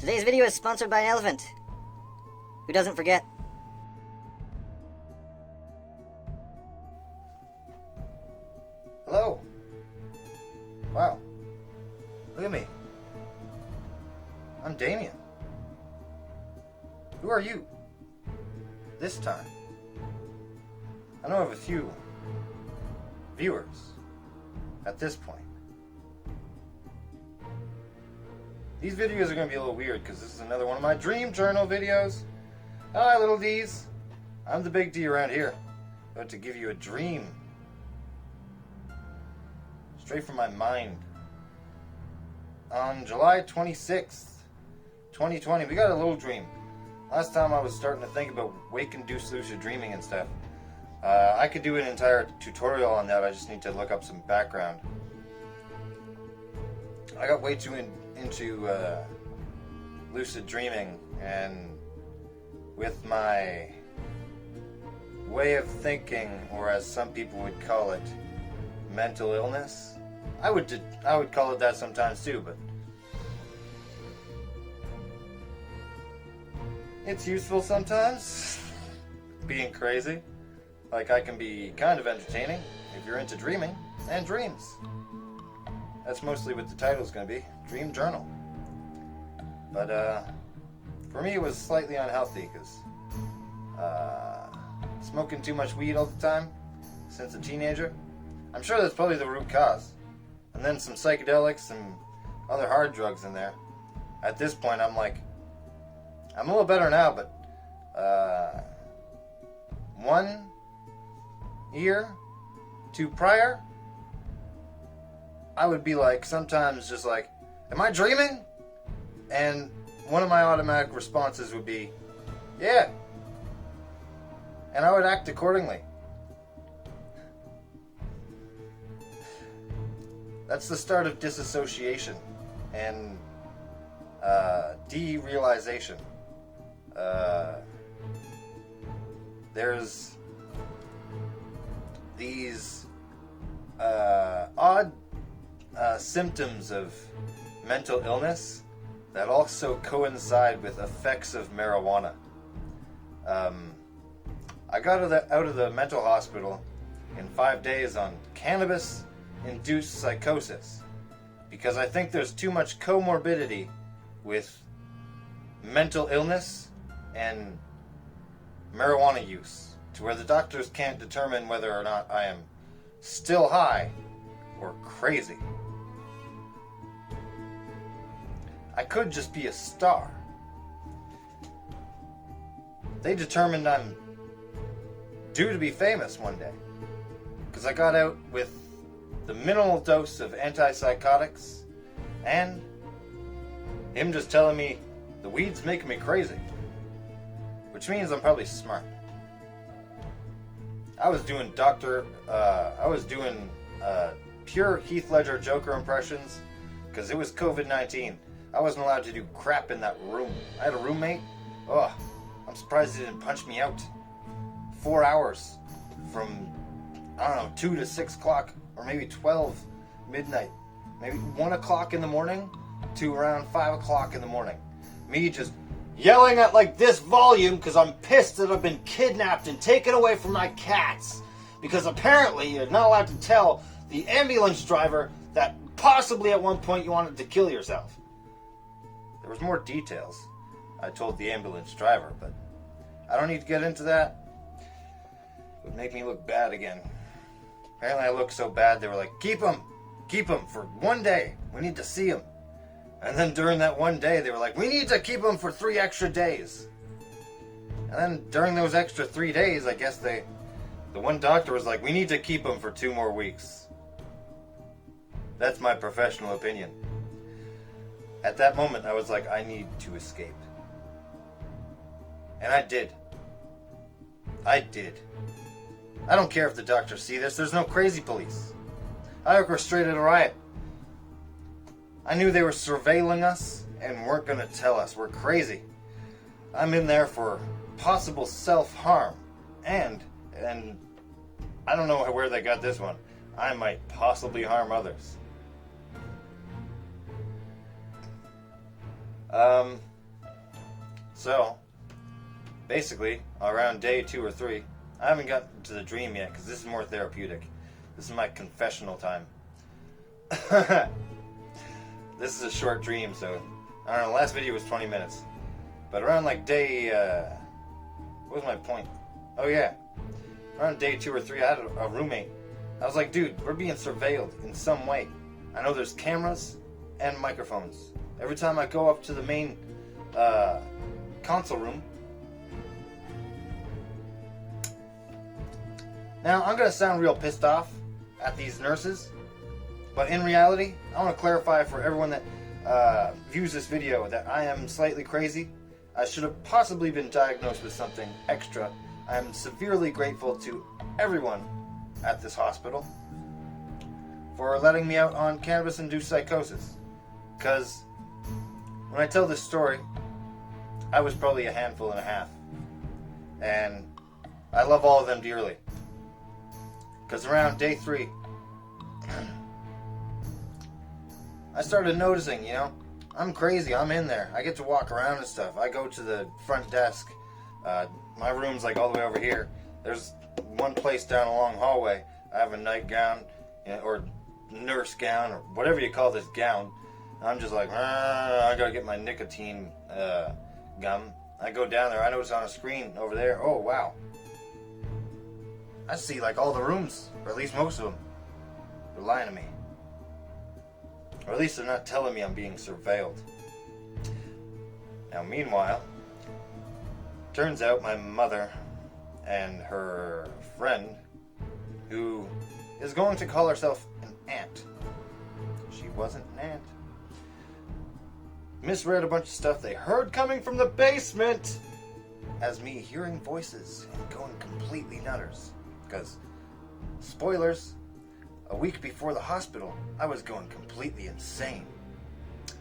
Today's video is sponsored by an elephant who doesn't forget. Hello. Wow. Look at me. I'm Damien. Who are you? This time. I know of a few viewers at this point. These videos are going to be a little weird because this is another one of my dream journal videos. Hi, little D's. I'm the big D around here. About to give you a dream. Straight from my mind. On July 26th, 2020, we got a little dream. Last time I was starting to think about wake-induced lucid dreaming and stuff. I could do an entire tutorial on that. I just need to look up some background. I got way too into lucid dreaming, and with my way of thinking, or as some people would call it, mental illness. I would call it that sometimes too, but it's useful sometimes. Being crazy. Like, I can be kind of entertaining if you're into dreaming and dreams. That's mostly what the title's going to be. Dream Journal. But for me it was slightly unhealthy because smoking too much weed all the time since a teenager. I'm sure that's probably the root cause. And then some psychedelics and other hard drugs in there. At this point I'm like, I'm a little better now, but 1 year to prior, I would be like, sometimes just like, am I dreaming? And one of my automatic responses would be, yeah. And I would act accordingly. That's the start of disassociation and derealization. There's these odd symptoms of mental illness that also coincide with effects of marijuana. I got out of the mental hospital in 5 days on cannabis-induced psychosis because I think there's too much comorbidity with mental illness and marijuana use to where the doctors can't determine whether or not I am still high or crazy. I could just be a star. They determined I'm due to be famous one day because I got out with the minimal dose of antipsychotics and him just telling me the weed's making me crazy, which means I'm probably smart. I was doing pure Heath Ledger Joker impressions because it was COVID-19. I wasn't allowed to do crap in that room. I had a roommate. Oh, I'm surprised he didn't punch me out. 4 hours from, I don't know, 2 to 6 o'clock, or maybe 12 midnight. Maybe 1 o'clock in the morning to around 5 o'clock in the morning. Me just yelling at like this volume because I'm pissed that I've been kidnapped and taken away from my cats. Because apparently you're not allowed to tell the ambulance driver that possibly at one point you wanted to kill yourself. There was more details I told the ambulance driver, but I don't need to get into that. It would make me look bad again. Apparently I look so bad they were like, keep him for 1 day. We need to see him. And then during that 1 day they were like, we need to keep him for 3 extra days. And then during those extra 3 days, I guess the one doctor was like, we need to keep him for 2 more weeks. That's my professional opinion. At that moment, I was like, I need to escape. And I did. I don't care if the doctors see this. There's no crazy police. I orchestrated a riot. I knew they were surveilling us and weren't going to tell us we're crazy. I'm in there for possible self-harm. And I don't know where they got this one. I might possibly harm others. So, basically, around day 2 or 3, I haven't gotten to the dream yet because this is more therapeutic. This is my confessional time. This is a short dream, so I don't know. Last video was 20 minutes, but around like day, what was my point? Oh yeah, around day 2 or 3, I had a roommate. I was like, dude, we're being surveilled in some way. I know there's cameras and microphones. Every time I go up to the main console room. Now, I'm going to sound real pissed off at these nurses, but in reality, I want to clarify for everyone that views this video that I am slightly crazy. I should have possibly been diagnosed with something extra. I am severely grateful to everyone at this hospital for letting me out on cannabis-induced psychosis. Because when I tell this story, I was probably a handful and a half. And I love all of them dearly. Because around day 3, I started noticing, I'm crazy. I'm in there. I get to walk around and stuff. I go to the front desk. My room's like all the way over here. There's one place down a long hallway. I have a nightgown, or nurse gown, or whatever you call this gown. I'm just like, I gotta get my nicotine gum. I go down there. I notice on a screen over there. Oh wow. I see like all the rooms, or at least most of them. They're lying to me. Or at least they're not telling me I'm being surveilled. Now meanwhile, turns out my mother and her friend, who is going to call herself an aunt. She wasn't an aunt. Misread a bunch of stuff they heard coming from the basement as me hearing voices and going completely nutters. Because, spoilers, a week before the hospital, I was going completely insane.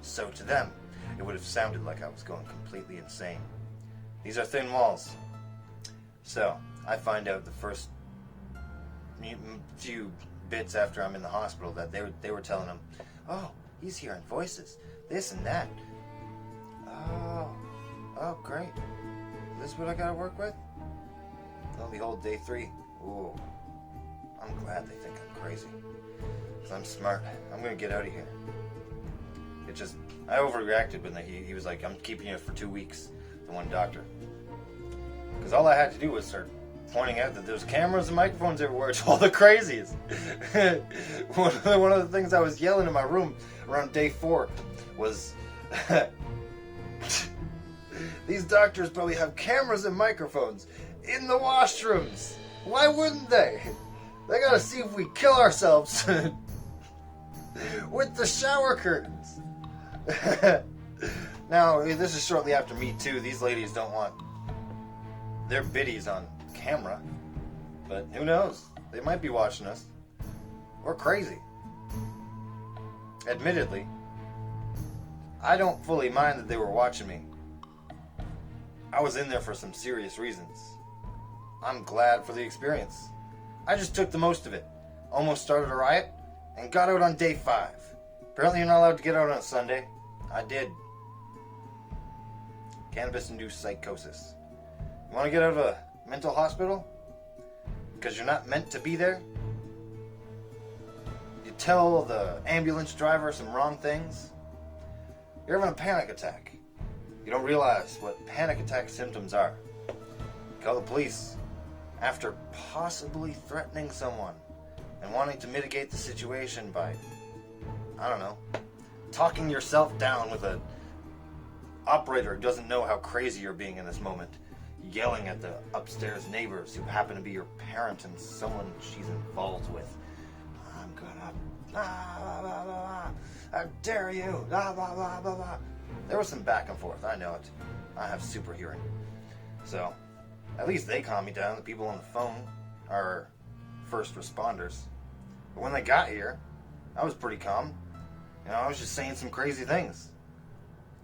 So to them, it would have sounded like I was going completely insane. These are thin walls. So, I find out the first few bits after I'm in the hospital that they were telling them, oh, he's hearing voices, this and that. Oh, great. Is this what I gotta work with? Lo and behold, day 3. Ooh, I'm glad they think I'm crazy. Because I'm smart. I'm gonna get out of here. I overreacted when he was like, I'm keeping you for 2 weeks, the one doctor. Because all I had to do was start pointing out that there's cameras and microphones everywhere to all the crazies. One of the things I was yelling in my room around day 4 was, these doctors probably have cameras and microphones in the washrooms. Why wouldn't they? They gotta see if we kill ourselves with the shower curtains. Now, this is shortly after Me Too. These ladies don't want their biddies on camera. But who knows? They might be watching us. We're crazy. Admittedly, I don't fully mind that they were watching me. I was in there for some serious reasons. I'm glad for the experience. I just took the most of it. Almost started a riot and got out on day 5. Apparently you're not allowed to get out on a Sunday. I did. Cannabis-induced psychosis. You want to get out of a mental hospital? Because you're not meant to be there? You tell the ambulance driver some wrong things? You're having a panic attack. You don't realize what panic attack symptoms are. You call the police after possibly threatening someone and wanting to mitigate the situation by, I don't know, talking yourself down with a operator who doesn't know how crazy you're being in this moment, yelling at the upstairs neighbors who happen to be your parent and someone she's involved with. I'm gonna, blah, blah, blah, how dare you, blah, blah, blah, blah, blah. There was some back and forth, I know it. I have super hearing. So, at least they calm me down. The people on the phone are first responders. But when they got here, I was pretty calm. I was just saying some crazy things.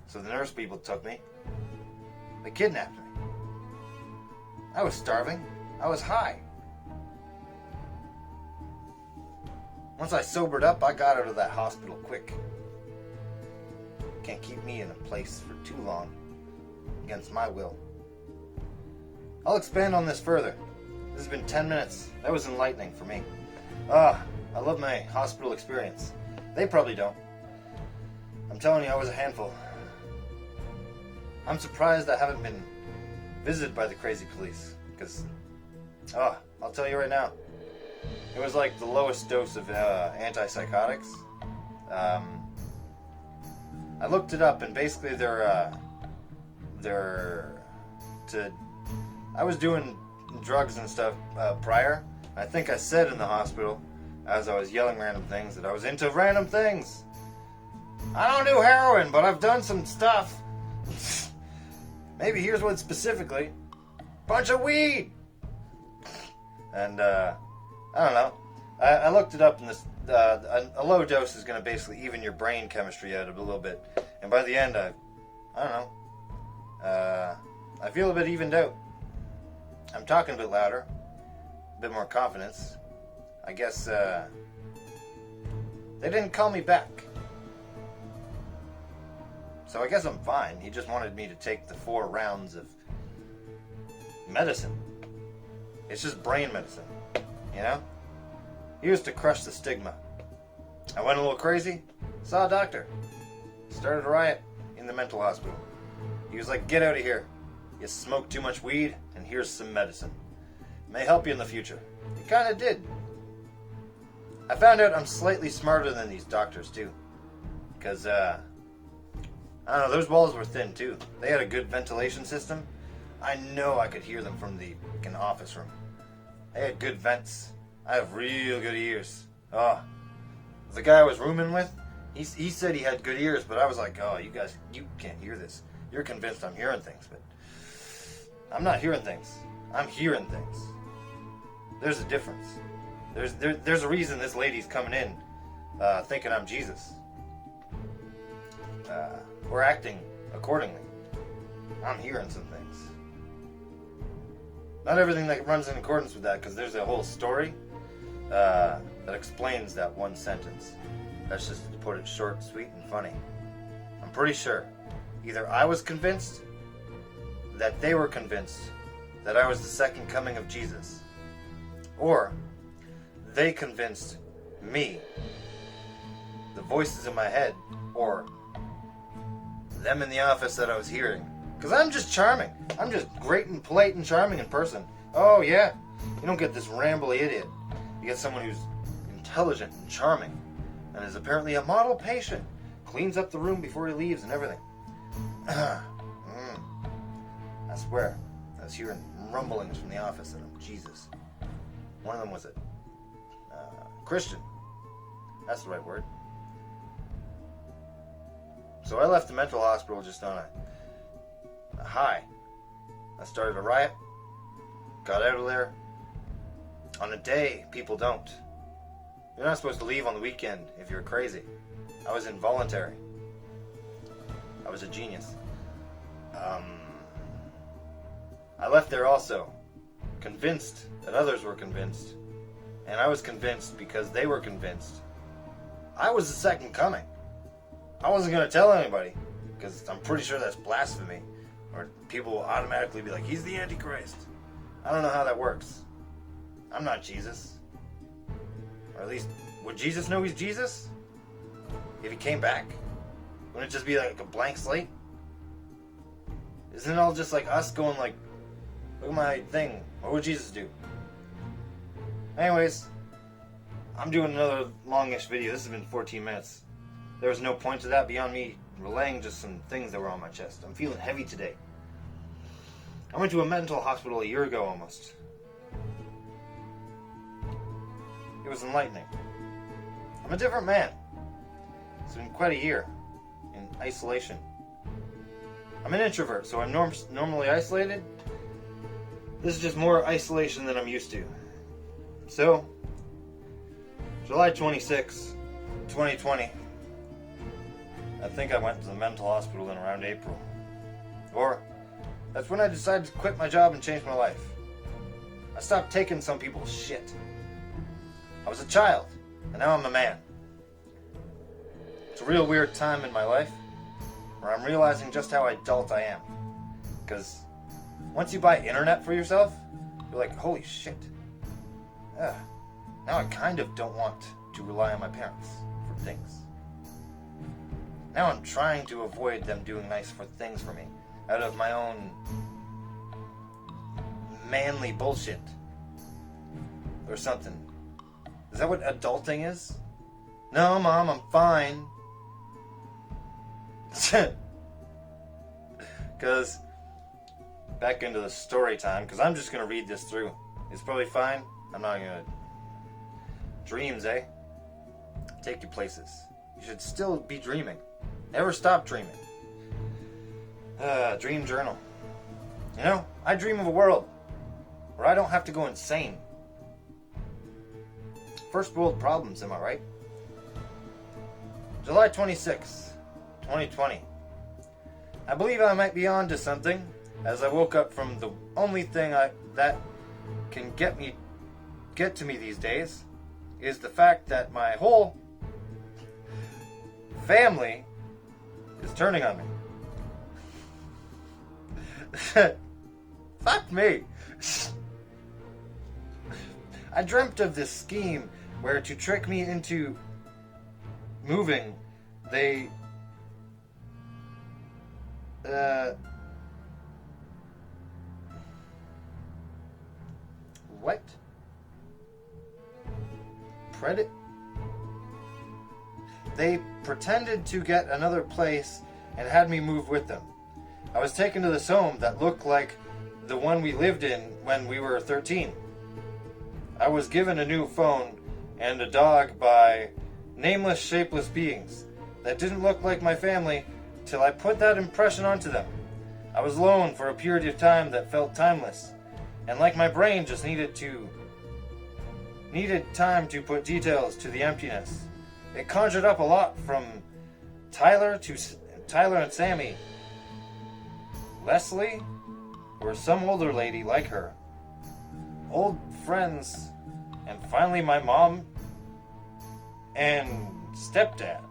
So the nurse people took me. They kidnapped me. I was starving. I was high. Once I sobered up, I got out of that hospital quick. Can't keep me in a place for too long. against my will. I'll expand on this further. This has been 10 minutes. That was enlightening for me. I love my hospital experience. They probably don't. I'm telling you, I was a handful. I'm surprised I haven't been visited by the crazy police, because, I'll tell you right now, it was like the lowest dose of antipsychotics. I looked it up, and basically I was doing drugs and stuff prior. I think I said in the hospital, as I was yelling random things, that I was into random things. I don't do heroin, but I've done some stuff. Maybe here's what specifically. Bunch of weed! And, I don't know. I looked it up, and this a low dose is going to basically even your brain chemistry out a little bit. And by the end, I don't know. I feel a bit evened out. I'm talking a bit louder. A bit more confidence. I guess, they didn't call me back. So I guess I'm fine. He just wanted me to take the 4 rounds of medicine. It's just brain medicine, you know? He was to crush the stigma. I went a little crazy, saw a doctor, started a riot in the mental hospital. He was like, get out of here. You smoked too much weed, and here's some medicine. It may help you in the future. It kind of did. I found out I'm slightly smarter than these doctors, too. Because, I don't know, those walls were thin, too. They had a good ventilation system. I know I could hear them from the fucking office room. They had good vents. I have real good ears. The guy I was rooming with, he said he had good ears, but I was like, you guys, you can't hear this. You're convinced I'm hearing things, but I'm not hearing things. I'm hearing things. There's a difference. There's a reason this lady's coming in thinking I'm Jesus. We're acting accordingly. I'm hearing some things. Not everything that runs in accordance with that, because there's a whole story that explains that one sentence. That's just to put it short, sweet, and funny. I'm pretty sure either I was convinced that they were convinced that I was the second coming of Jesus, or they convinced me, the voices in my head, or them in the office that I was hearing. Because I'm just charming. I'm just great and polite and charming in person. Oh, yeah. You don't get this rambly idiot. You get someone who's intelligent and charming and is apparently a model patient. Cleans up the room before he leaves and everything. I swear, I was hearing rumblings from the office that I'm Jesus. One of them was a Christian. That's the right word. So I left the mental hospital just on a high. I started a riot, got out of there. On a day, people don't. You're not supposed to leave on the weekend if you're crazy. I was involuntary. I was a genius. I left there also, convinced that others were convinced, and I was convinced because they were convinced. I was the second coming. I wasn't going to tell anybody, because I'm pretty sure that's blasphemy, or people will automatically be like, he's the Antichrist. I don't know how that works. I'm not Jesus. Or at least, would Jesus know he's Jesus? If he came back? Wouldn't it just be like a blank slate? Isn't it all just like us going like, look at my thing, what would Jesus do? Anyways, I'm doing another longish video. This has been 14 minutes. There was no point to that beyond me relaying just some things that were on my chest. I'm feeling heavy today. I went to a mental hospital a year ago almost. It was enlightening. I'm a different man. It's been quite a year in isolation. I'm an introvert, so I'm normally isolated. This is just more isolation than I'm used to. So, July 26, 2020, I think I went to the mental hospital in around April. Or, that's when I decided to quit my job and change my life. I stopped taking some people's shit. I was a child, and now I'm a man. It's a real weird time in my life, where I'm realizing just how adult I am. Because once you buy internet for yourself, you're like, holy shit. Now I kind of don't want to rely on my parents for things. Now I'm trying to avoid them doing nice things for me out of my own manly bullshit or something. Is that what adulting is? No, Mom, I'm fine. Because back into the story time, because I'm just going to read this through. It's probably fine. I'm not going to... Dreams, eh? Take you places. You should still be dreaming. Never stop dreaming. Dream journal. You know, I dream of a world where I don't have to go insane. First world problems, am I right? July 26, 2020. I believe I might be on to something as I woke up from the only thing that can get to me these days is the fact that my whole family is turning on me. Fuck me. I dreamt of this scheme where to trick me into moving, they what? They pretended to get another place and had me move with them. I was taken to this home that looked like the one we lived in when we were 13. I was given a new phone and a dog by nameless, shapeless beings that didn't look like my family till I put that impression onto them. I was alone for a period of time that felt timeless, and like my brain just needed time to put details to the emptiness. It conjured up a lot from Tyler and Sammy, Leslie, or some older lady like her, old friends, and finally my mom and stepdad.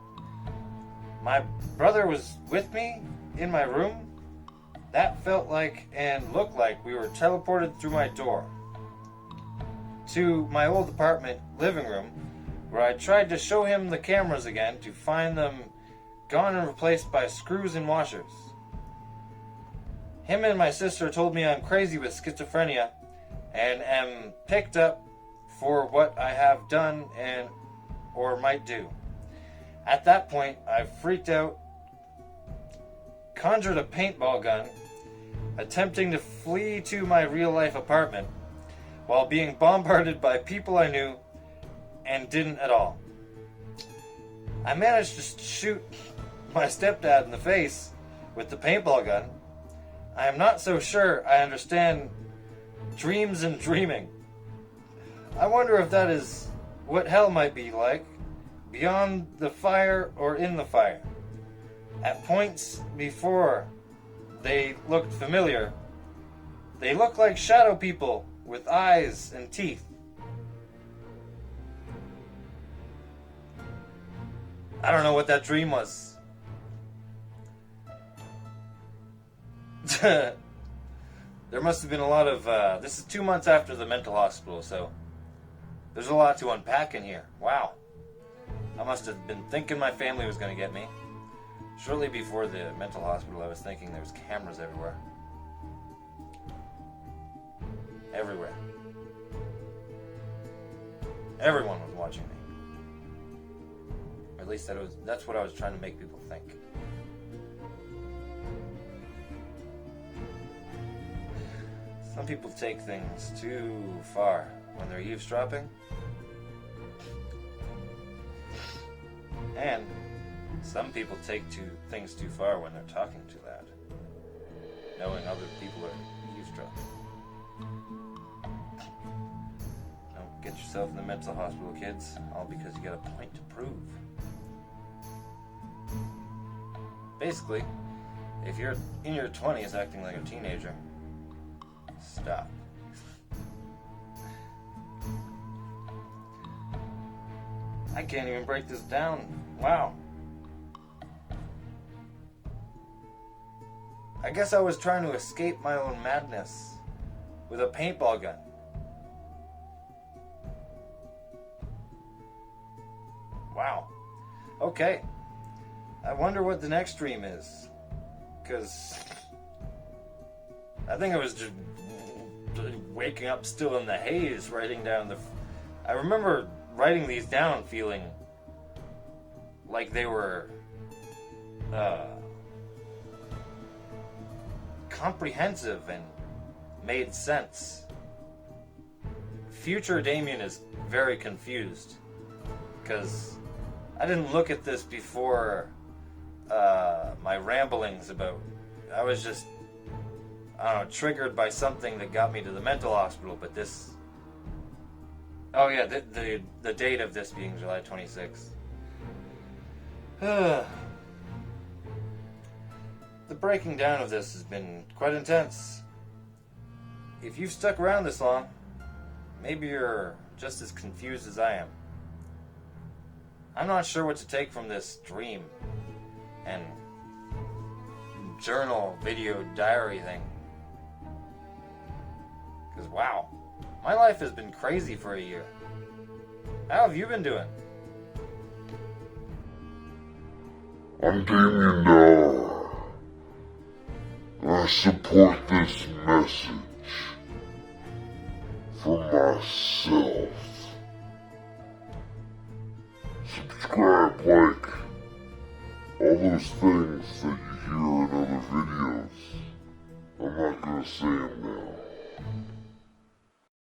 My brother was with me in my room. That felt like and looked like we were teleported through my door to my old apartment living room, where I tried to show him the cameras again to find them gone and replaced by screws and washers. Him and my sister told me I'm crazy with schizophrenia and am picked up for what I have done and or might do. At that point, I freaked out, conjured a paintball gun, attempting to flee to my real-life apartment while being bombarded by people I knew and didn't at all. I managed to shoot my stepdad in the face with the paintball gun. I am not so sure I understand dreams and dreaming. I wonder if that is what hell might be like, beyond the fire or in the fire. At points before they looked familiar, they look like shadow people with eyes and teeth. I don't know what that dream was. There must have been a lot of, this is 2 months after the mental hospital, so there's a lot to unpack in here. Wow. I must have been thinking my family was going to get me. Shortly before the mental hospital, I was thinking there was cameras everywhere. Everywhere. Everyone was watching me. Or at least that's what I was trying to make people think. Some people take things too far when they're eavesdropping. And some people take things too far when they're talking too loud, knowing other people are eavesdropping. Don't get yourself in the mental hospital, kids, all because you got a point to prove. Basically, if you're in your 20s acting like a teenager, stop. I can't even break this down. Wow. I guess I was trying to escape my own madness with a paintball gun. Wow. Okay. I wonder what the next dream is. Because I think I was just waking up still in the haze, writing down I remember writing these down feeling like they were comprehensive and made sense. Future Damien is very confused because I didn't look at this before my ramblings about. I was just, I don't know, triggered by something that got me to the mental hospital. But this, oh yeah, the date of this being July 26th. The breaking down of this has been quite intense. If you've stuck around this long, maybe you're just as confused as I am. I'm not sure what to take from this dream and journal, video, diary thing. Because wow, my life has been crazy for a year. How have you been doing? I'm Damien Dower. I support this message for myself. Subscribe, like, all those things that you hear in other videos. I'm not gonna say them now.